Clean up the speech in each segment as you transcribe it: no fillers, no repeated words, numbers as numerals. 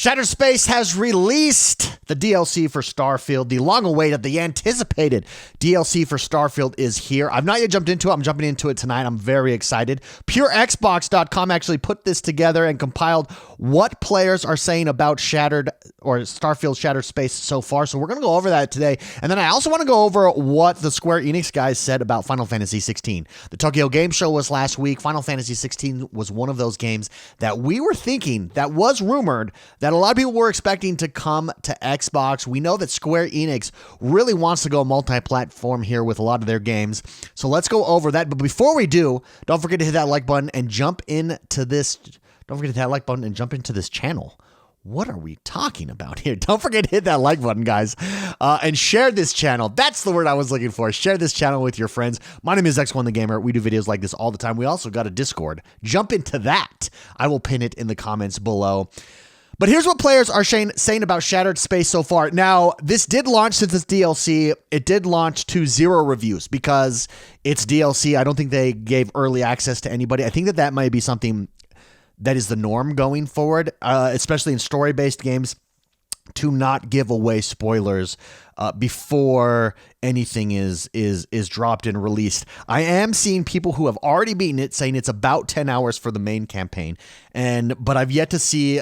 Shattered Space has released the DLC for Starfield. The long-awaited, the anticipated DLC for Starfield is here. I've not yet jumped into it. I'm jumping into it tonight. I'm very excited. PureXbox.com actually put this together and compiled what players are saying about Starfield Shattered Space so far. So we're going to go over that today. And then I also want to go over what the Square Enix guys said about Final Fantasy XVI. The Tokyo Game Show was last week. Final Fantasy XVI was one of those games that we were thinking, that was rumored, that a lot of people were expecting to come to Xbox. We know that Square Enix really wants to go multi-platform here with a lot of their games. So let's go over that. But before we do, don't forget to hit that like button and jump into this. Don't forget to hit that like button and jump into this channel. What are we talking about here? Don't forget to hit that like button, guys, and share this channel. That's the word I was looking for. Share this channel with your friends. My name is X1 the Gamer. We do videos like this all the time. We also got a Discord. Jump into that. I will pin it in the comments below. But here's what players are saying about Shattered Space so far. Now, this did launch since it's DLC. It did launch to 0 reviews because it's DLC. I don't think they gave early access to anybody. I think that might be something that is the norm going forward, especially in story-based games, to not give away spoilers before anything is dropped and released. I am seeing people who have already beaten it saying it's about 10 hours for the main campaign, but I've yet to see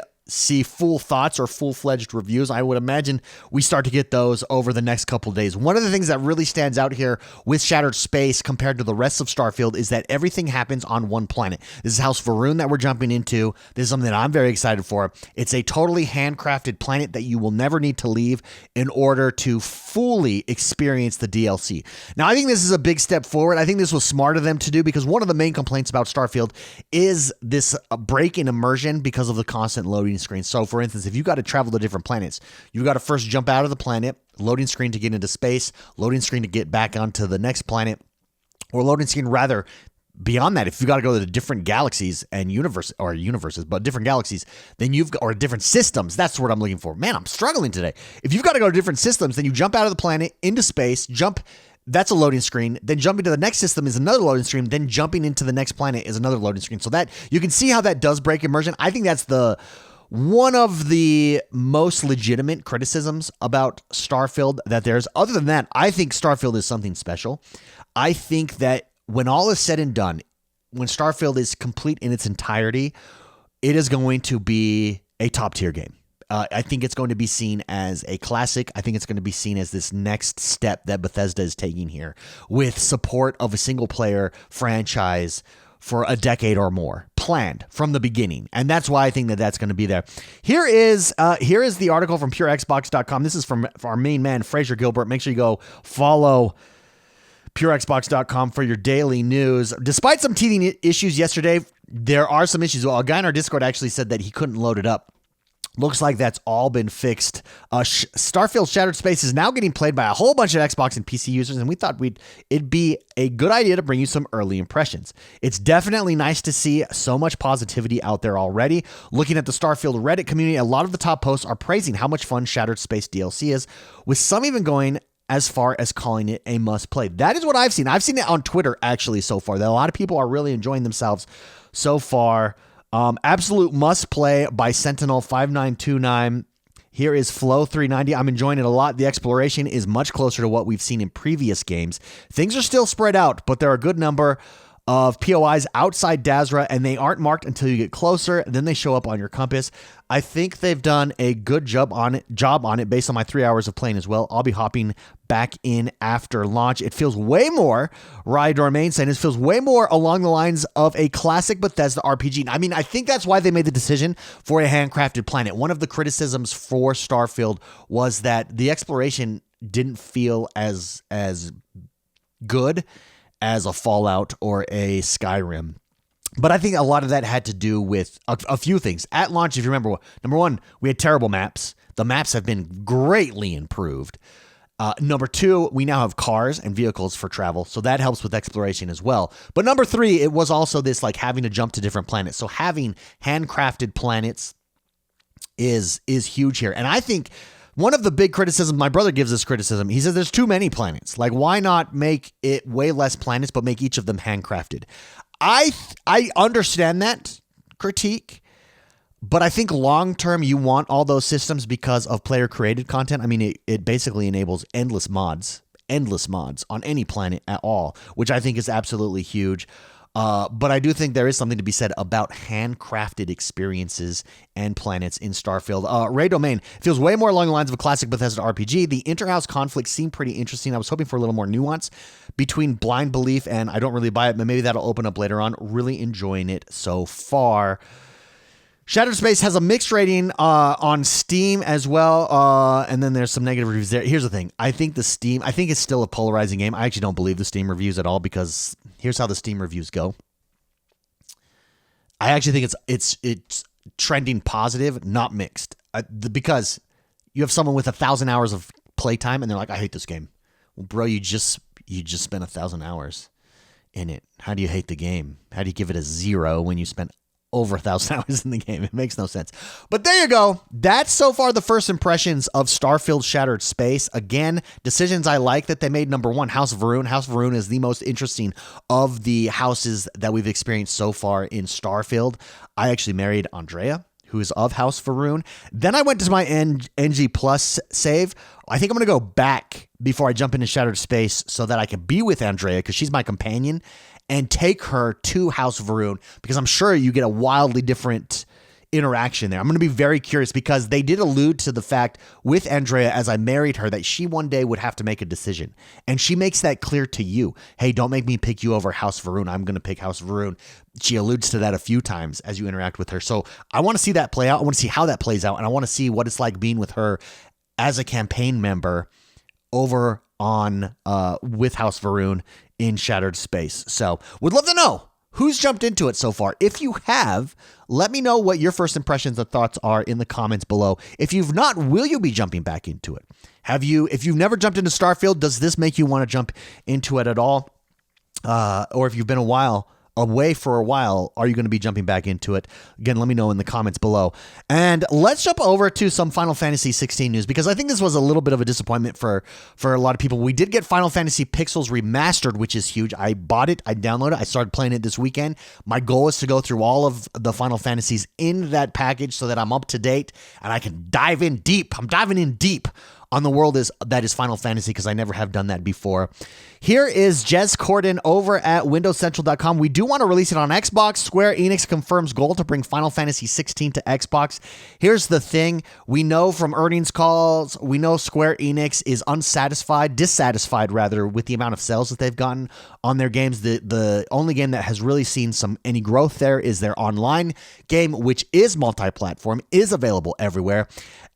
full thoughts or full-fledged reviews. I would imagine we start to get those over the next couple of days. One of the things that really stands out here with Shattered Space compared to the rest of Starfield is that everything happens on one planet. This is House Varun that we're jumping into. This is something that I'm very excited for. It's a totally handcrafted planet that you will never need to leave in order to fully experience the DLC. Now, I think this is a big step forward. I think this was smart of them to do because one of the main complaints about Starfield is this break in immersion because of the constant loading screen. So for instance, if you got to travel to different planets, you got to first jump out of the planet, loading screen to get into space, loading screen to get back onto the next planet, or loading screen rather beyond that. If you got to go to the different galaxies and universes, but different galaxies, then or different systems. That's what I'm looking for. Man, I'm struggling today. If you've got to go to different systems, then you jump out of the planet into space, that's a loading screen. Then jumping to the next system is another loading screen. Then jumping into the next planet is another loading screen. So that you can see how that does break immersion. I think that's one of the most legitimate criticisms about Starfield that there's. Other than that, I think Starfield is something special. I think that when all is said and done, when Starfield is complete in its entirety, it is going to be a top-tier game. I think it's going to be seen as a classic. I think it's going to be seen as this next step that Bethesda is taking here with support of a single-player franchise for a decade or more, planned from the beginning. And that's why I think that that's going to be there. Here is the article from PureXbox.com. This is from our main man, Fraser Gilbert. Make sure you go follow PureXbox.com for your daily news. Despite some teething issues yesterday, there are some issues. Well, a guy in our Discord actually said that he couldn't load it up. Looks like that's all been fixed. Starfield Shattered Space is now getting played by a whole bunch of Xbox and PC users, and we thought it'd be a good idea to bring you some early impressions. It's definitely nice to see so much positivity out there already. Looking at the Starfield Reddit community, a lot of the top posts are praising how much fun Shattered Space DLC is, with some even going as far as calling it a must-play. That is what I've seen. I've seen it on Twitter, actually, so far, that a lot of people are really enjoying themselves so far. Absolute must play by Sentinel5929. Here is Flow 390. I'm enjoying it a lot. The exploration is much closer to what we've seen in previous games. Things are still spread out, but there are a good number of POIs outside Dazra, and they aren't marked until you get closer. Then they show up on your compass. I think they've done a good job on it based on my 3 hours of playing as well. I'll be hopping back in after launch. It feels way more, Rye Dormain saying, it feels way more along the lines of a classic Bethesda RPG. I mean, I think that's why they made the decision for a handcrafted planet. One of the criticisms for Starfield was that the exploration didn't feel as good as a Fallout or a Skyrim. But I think a lot of that had to do with a few things. At launch, if you remember, number one, we had terrible maps. The maps have been greatly improved. Number two, we now have cars and vehicles for travel, so that helps with exploration as well. But number three, it was also this like having to jump to different planets. So having handcrafted planets is huge here. And I think one of the big criticisms, my brother gives this criticism, he says there's too many planets. Like, why not make it way less planets, but make each of them handcrafted? I understand that critique, But I think long term, you want all those systems because of player created content. I mean, it basically enables endless mods on any planet at all, which I think is absolutely huge. But I do think there is something to be said about handcrafted experiences and planets in Starfield. Ray Domain feels way more along the lines of a classic Bethesda RPG. The interhouse conflict seemed pretty interesting. I was hoping for a little more nuance between blind belief and I don't really buy it, but maybe that'll open up later on. Really enjoying it so far. Shattered Space has a mixed rating on Steam as well, and then there's some negative reviews there. Here's the thing. I think it's still a polarizing game. I actually don't believe the Steam reviews at all because here's how the Steam reviews go. I actually think it's trending positive, not mixed, because you have someone with 1,000 hours of playtime and they're like, I hate this game. Well, bro, you just spent 1,000 hours in it. How do you hate the game? How do you give it a 0 when you spent over 1,000 hours in the game? It makes no sense. But there you go. That's so far the first impressions of Starfield Shattered Space. Again, decisions I like that they made. Number one, House of Va'ruun. House of Va'ruun is the most interesting of the houses that we've experienced so far in Starfield. I actually married Andrea, who is of House Va'ruun. Then I went to my NG Plus save. I think I'm going to go back before I jump into Shattered Space so that I can be with Andrea because she's my companion and take her to House Va'ruun because I'm sure you get a wildly different interaction there. I'm going to be very curious because they did allude to the fact with Andrea as I married her that she one day would have to make a decision. And she makes that clear to you. Hey, don't make me pick you over House Va'ruun. I'm going to pick House Va'ruun. She alludes to that a few times as you interact with her. So I want to see that play out. I want to see how that plays out. And I want to see what it's like being with her as a campaign member over on with House Va'ruun in Shattered Space. So would love to know who's jumped into it so far. If you have, let me know what your first impressions and thoughts are in the comments below. If you've not, will you be jumping back into it? If you've never jumped into Starfield, does this make you want to jump into it at all? Or if you've been away for a while, are you going to be jumping back into it? Again, let me know in the comments below. And let's jump over to some Final Fantasy XVI news because I think this was a little bit of a disappointment for a lot of people. We did get Final Fantasy Pixels Remastered, which is huge. I bought it, I downloaded it, I started playing it this weekend. My goal is to go through all of the Final Fantasies in that package so that I'm up to date and I can dive in deep. I'm diving in deep on the world that is Final Fantasy because I never have done that before. Here is Jez Corden over at WindowsCentral.com. We do want to release it on Xbox. Square Enix confirms goal to bring Final Fantasy XVI to Xbox. Here's the thing. We know from earnings calls, we know Square Enix is dissatisfied rather, with the amount of sales that they've gotten on their games. The only game that has really seen any growth there is their online game, which is multi-platform, is available everywhere.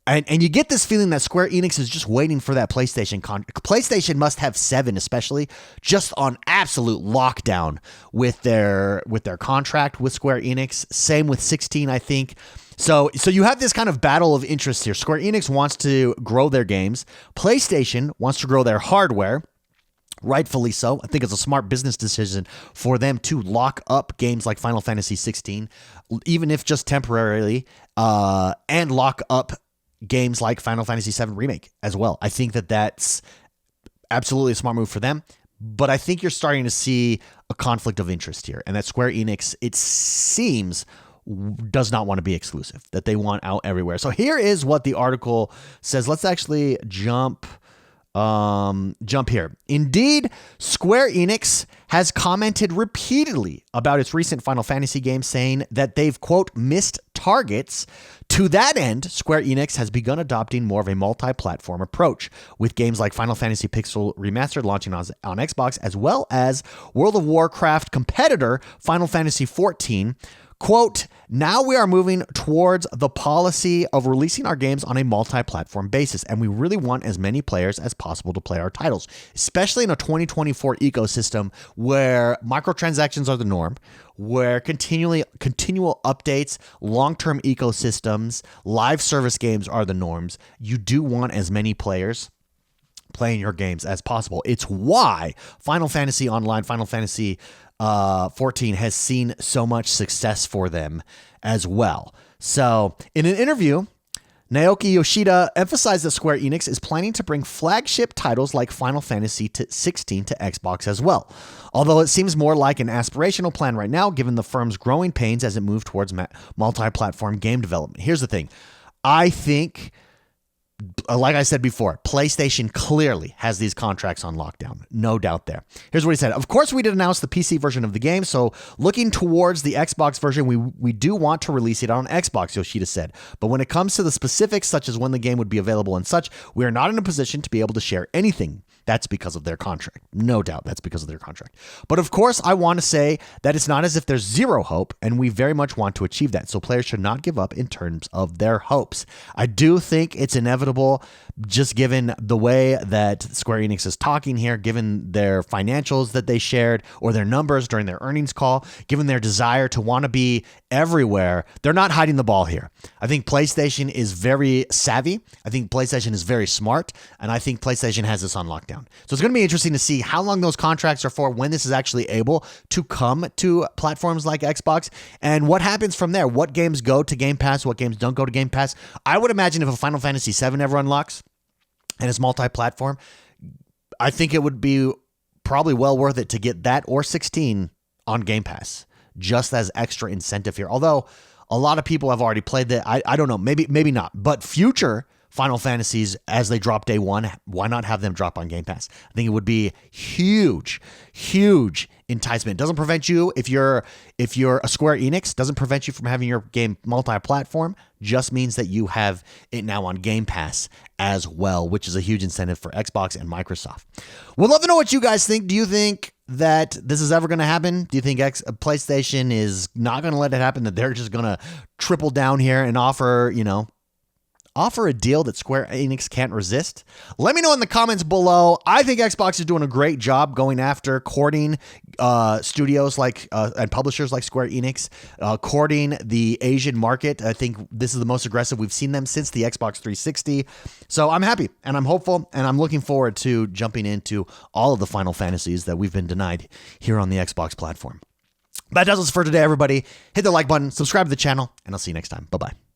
And you get this feeling that Square Enix is just waiting for that PlayStation. PlayStation must have 7 especially just on absolute lockdown with their contract with Square Enix. Same with 16, I think. So you have this kind of battle of interests here. Square Enix wants to grow their games. PlayStation wants to grow their hardware. Rightfully so. I think it's a smart business decision for them to lock up games like Final Fantasy XVI, even if just temporarily, and lock up games like Final Fantasy VII Remake as well. I think that's absolutely a smart move for them, but I think you're starting to see a conflict of interest here, and that Square Enix, it seems, does not want to be exclusive, that they want out everywhere. So here is what the article says. Let's actually jump here. Indeed, Square Enix has commented repeatedly about its recent Final Fantasy game, saying that they've, quote, missed targets. To that end, Square Enix has begun adopting more of a multi-platform approach, with games like Final Fantasy Pixel Remastered launching on Xbox, as well as World of Warcraft competitor Final Fantasy XIV. Quote, now we are moving towards the policy of releasing our games on a multi-platform basis, and we really want as many players as possible to play our titles, especially in a 2024 ecosystem where microtransactions are the norm, where continual updates, long-term ecosystems, live service games are the norms. You do want as many players playing your games as possible. It's why Final Fantasy Online, Final Fantasy 14 has seen so much success for them as well. So in an interview, Naoki Yoshida emphasized that Square Enix is planning to bring flagship titles like Final Fantasy XVI to Xbox as well. Although it seems more like an aspirational plan right now, given the firm's growing pains as it moves towards multi-platform game development. Here's the thing. I think, like I said before, PlayStation clearly has these contracts on lockdown. No doubt there. Here's what he said. Of course, we did announce the PC version of the game, so looking towards the Xbox version, we do want to release it on Xbox, Yoshida said. But when it comes to the specifics, such as when the game would be available and such, we are not in a position to be able to share anything. That's because of their contract. No doubt that's because of their contract. But of course, I want to say that it's not as if there's zero hope, and we very much want to achieve that. So players should not give up in terms of their hopes. I do think it's inevitable, just given the way that Square Enix is talking here, given their financials that they shared or their numbers during their earnings call, given their desire to want to be everywhere. They're not hiding the ball here. I think PlayStation is very savvy. I think PlayStation is very smart, and I think PlayStation has this on lockdown. So it's going to be interesting to see how long those contracts are for, when this is actually able to come to platforms like Xbox, and what happens from there. What games go to Game Pass, what games don't go to Game Pass. I would imagine if a Final Fantasy VII ever unlocks and it's multi-platform, I think it would be probably well worth it to get that or 16 on Game Pass, just as extra incentive here. Although a lot of people have already played that. I don't know, maybe not. But future Final Fantasies, as they drop day one, why not have them drop on Game Pass? I think it would be huge enticement. It doesn't prevent you, if you're a Square Enix, doesn't prevent you from having your game multi-platform, just means that you have it now on Game Pass as well, which is a huge incentive for Xbox and Microsoft. We'd love to know what you guys think. Do you think that this is ever going to happen? Do you think PlayStation is not going to let it happen, that they're just going to triple down here and offer a deal that Square Enix can't resist? Let me know in the comments below. I think Xbox is doing a great job going after courting studios like and publishers like Square Enix, courting the Asian market. I think this is the most aggressive we've seen them since the Xbox 360. So I'm happy and I'm hopeful and I'm looking forward to jumping into all of the Final Fantasies that we've been denied here on the Xbox platform. That does us for today, everybody. Hit the like button, subscribe to the channel, and I'll see you next time. Bye-bye.